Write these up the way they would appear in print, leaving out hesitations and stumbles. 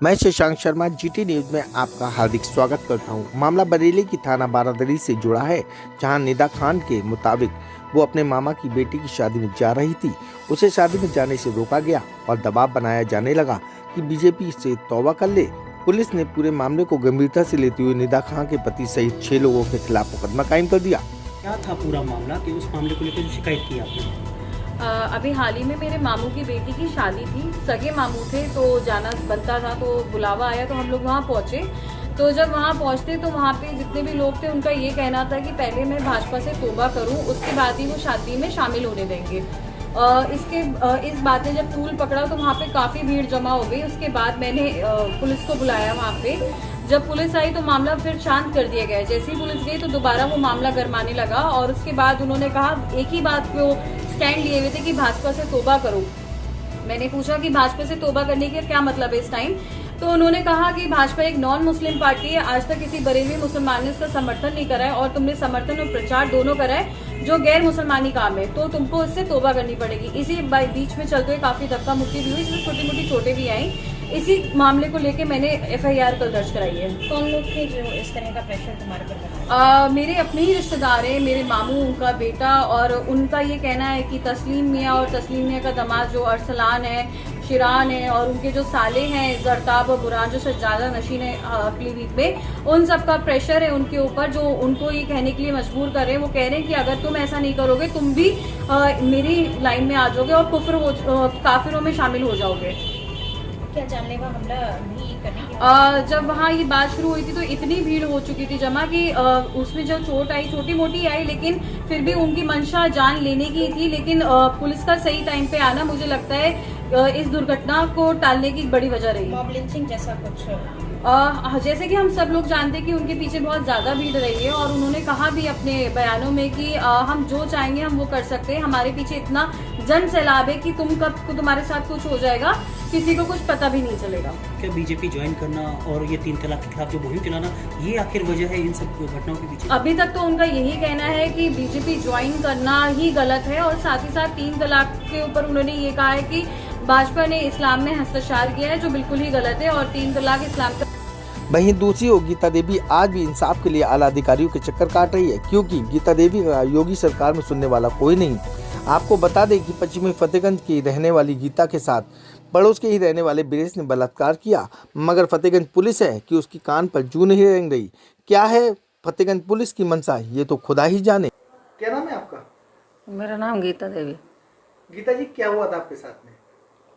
मैं Shashank Sharma GT news में आपका हार्दिक स्वागत करता हूं। मामला बरेली की थाना बारादरी से जुड़ा है, जहां निदा खान के मुताबिक वो अपने मामा की बेटी की शादी में जा रही थी। उसे शादी में जाने से रोका गया और दबाव बनाया जाने लगा कि बीजेपी से तौबा कर ले। पुलिस ने पूरे मामले को गंभीरता से लेते हुए निदा खान के पति सहित 6 लोगों के खिलाफ मुकदमा कायम कर दिया। क्या था पूरा मामला कि उस मामले को लेकर जो शिकायत की आपने? अभी हाल ही में मेरे मामू की बेटी की शादी थी। सगे मामू थे तो जाना बनता था, तो बुलावा आया तो हम लोग वहाँ पहुँचे। तो जब वहाँ पहुँचते तो वहाँ पे जितने भी लोग थे उनका ये कहना था कि पहले मैं भाजपा से तौबा करूँ, उसके बाद ही वो शादी में शामिल होने देंगे। इस बात ने जब तूल पकड़ा तो वहाँ पे काफ़ी भीड़ जमा हो गई। उसके बाद मैंने पुलिस को बुलाया वहाँ पे। जब पुलिस आई तो मामला फिर शांत कर दिया गया। जैसे ही पुलिस गई तो दोबारा वो मामला गरमाने लगा और उसके बाद उन्होंने कहा, एक ही बात पे वो स्टैंड लिए हुए थे कि भाजपा से तौबा करो। मैंने पूछा कि भाजपा से तौबा करने का क्या मतलब है इस टाइम, तो उन्होंने कहा कि भाजपा एक नॉन मुस्लिम पार्टी है, आज तक किसी बरेली मुसलमान ने उसका समर्थन नहीं करा है और तुमने समर्थन और प्रचार दोनों करा है जो गैर मुसलमानी काम है, तो तुमको इससे तौबा करनी पड़ेगी। इसी बीच में चलते हुए काफी धक्का मुक्की भी हुई, जिसमें छोटी मोटी चोटें भी आई। इसी मामले को लेके मैंने FIR कल दर्ज कराई है। कौन लोग थे जो इस तरह का प्रेशर तुम्हारे पर बनाया? मेरे अपने ही रिश्तेदार हैं, मेरे मामू, उनका बेटा, और उनका ये कहना है कि तस्लीम मियाँ और तस्लीम मियाँ का दामाद जो अरसलान है, शिरान है, और उनके जो साले हैं जरताब और बुरान जो सज्जादा नशीन है पीलीभीत में, उन सब का प्रेशर है उनके ऊपर, जो उनको ये कहने के लिए मजबूर कर रहे हैं। वो कह रहे हैं कि अगर तुम ऐसा नहीं करोगे तुम भी मेरी लाइन में आ जाओगे और काफिरों में शामिल हो जाओगे। क्या जानलेवा हमला भी करने की जब वहाँ ये बात शुरू हुई थी तो इतनी भीड़ हो चुकी थी जमा कि उसमें जो चोट आई छोटी मोटी आई, लेकिन फिर भी उनकी मंशा जान लेने की थी। लेकिन पुलिस का सही टाइम पे आना मुझे लगता है इस दुर्घटना को टालने की बड़ी वजह रही। मॉब लिंचिंग जैसा कुछ? जैसे कि हम सब लोग जानते हैं कि उनके पीछे बहुत ज्यादा भीड़ रही है और उन्होंने कहा भी अपने बयानों में कि हम जो चाहेंगे हम वो कर सकते हैं, हमारे पीछे इतना जन सैलाब है कि तुम्हारे साथ कुछ हो जाएगा, किसी को कुछ पता भी नहीं चलेगा। क्या बीजेपी ज्वाइन करना और ये 3 तलाक के खिलाफ जो मुहिम चलाना, ये आखिर वजह है इन सब घटनाओं के पीछे? अभी तक तो उनका यही कहना है कि बीजेपी ज्वाइन करना ही गलत है, और साथ ही साथ 3 तलाक के ऊपर उन्होंने ये कहा है कि भाजपा ने इस्लाम में हस्तक्षेप किया है, जो बिल्कुल ही गलत है, और 3 तलाक इस्लाम का। वहीं दूसरी ओर गीता देवी आज भी इंसाफ के लिए आला अधिकारियों के चक्कर काट रही है, क्योंकि गीता देवी का योगी सरकार में सुनने वाला कोई नहीं। आपको बता दें कि पश्चिमी फतेहगंज की रहने वाली गीता के साथ पड़ोस के ही रहने वाले बीरेश ने बलात्कार किया, मगर फतेहगंज पुलिस है कि उसकी कान पर जू नहीं रेंग रही। क्या है फतेहगंज पुलिस की मंशा, ये तो खुदा ही जाने। क्या नाम है आपका? मेरा नाम गीता देवी। गीता जी, क्या हुआ था आपके साथ में?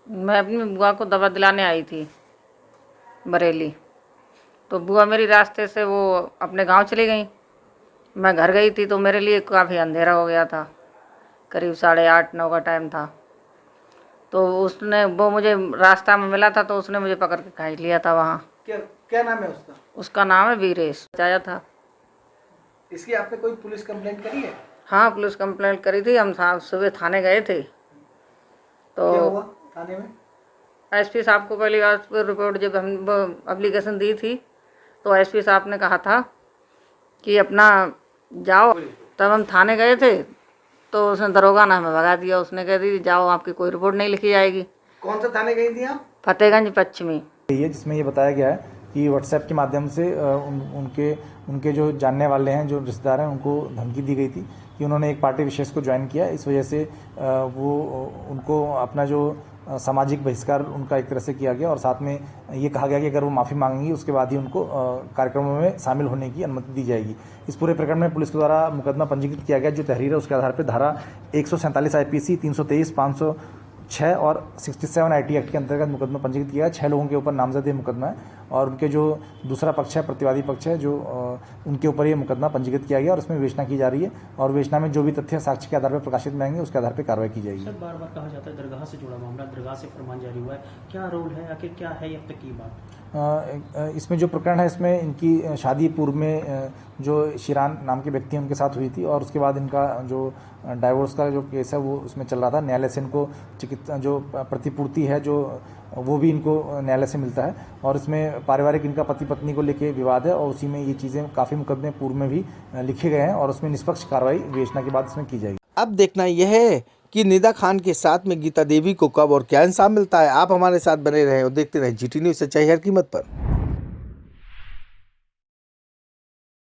मैं अपनी बुआ को दवा दिलाने आई थी बरेली, तो बुआ मेरी रास्ते से वो अपने गांव चली गई। मैं घर गई थी तो मेरे लिए काफ़ी अंधेरा हो गया था, करीब 8:30-9 का टाइम था। तो वो मुझे रास्ता में मिला था तो उसने मुझे पकड़ के खींच लिया था वहाँ। क्या नाम है उसका? उसका नाम है बीरेश। आया था। इसकी आपने कोई पुलिस कंप्लेंट करी है? हाँ, पुलिस कंप्लेंट करी थी। हम सुबह थाने गए थे तो क्या हुआ थाने में? SP साहब को पहली बार रिपोर्ट जब हम एप्लीकेशन दी थी तो SP साहब ने कहा था कि अपना जाओ। तब हम थाने गए थे तो उसने दरोगा ने हमें भगा दिया। उसने कह दी जाओ, आपकी कोई रिपोर्ट नहीं लिखी जाएगी। कौन सा थाने गई थी आप? फतेहगंज पश्चिमी। जिसमें ये बताया गया है कि WhatsApp के माध्यम से उनके जो जानने वाले हैं, जो रिश्तेदार हैं, उनको धमकी दी गई थी कि उन्होंने एक पार्टी विशेष को ज्वाइन किया। इस वजह से वो उनको अपना जो सामाजिक बहिष्कार उनका एक तरह से किया गया, और साथ में ये कहा गया कि अगर वो माफ़ी मांगेंगी उसके बाद ही उनको कार्यक्रमों में शामिल होने की अनुमति दी जाएगी। इस पूरे प्रकरण में पुलिस के द्वारा मुकदमा पंजीकृत किया गया। जो तहरीर है उसके आधार पर धारा 147 IPC, 323, 506 और 67 IT एक्ट के अंतर्गत मुकदमा पंजीकृत किया है। 6 लोगों के ऊपर नामजद मुकदमा है, और उनके जो दूसरा पक्ष है, प्रतिवादी पक्ष है, जो उनके ऊपर ये मुकदमा पंजीकृत किया गया और उसमें विवेचना की जा रही है, और विवेचना में जो भी तथ्य साक्ष्य के आधार पर प्रकाशित में आएंगे उसके आधार पर कार्रवाई की जाएगी। सर, बार बार कहा जाता है दरगाह से जुड़ा मामला, दरगाह से फरमान जारी हुआ है, क्या रोल है, आखिर क्या है अब तक की बात? इसमें जो प्रकरण है, इसमें इनकी शादी पूर्व में जो शिरान नाम के व्यक्ति हैं उनके साथ हुई थी, और उसके बाद इनका जो डाइवोर्स का जो केस है वो उसमें चल रहा था। न्यायालय से इनको चिकित्सा जो प्रतिपूर्ति है जो वो भी इनको न्यायालय से मिलता है, और इसमें पारिवारिक इनका पति पत्नी को लेके विवाद है, और उसी में ये चीज़ें काफ़ी मुकदमे पूर्व में भी लिखे गए हैं, और उसमें निष्पक्ष कार्रवाई विवेचना के बाद इसमें की जाएगी। अब देखना यह है कि निदा खान के साथ में गीता देवी को कब और क्या इंसाफ मिलता है। आप हमारे साथ बने रहें और देखते रहें GT न्यूज़, सच्चाई हर कीमत पर।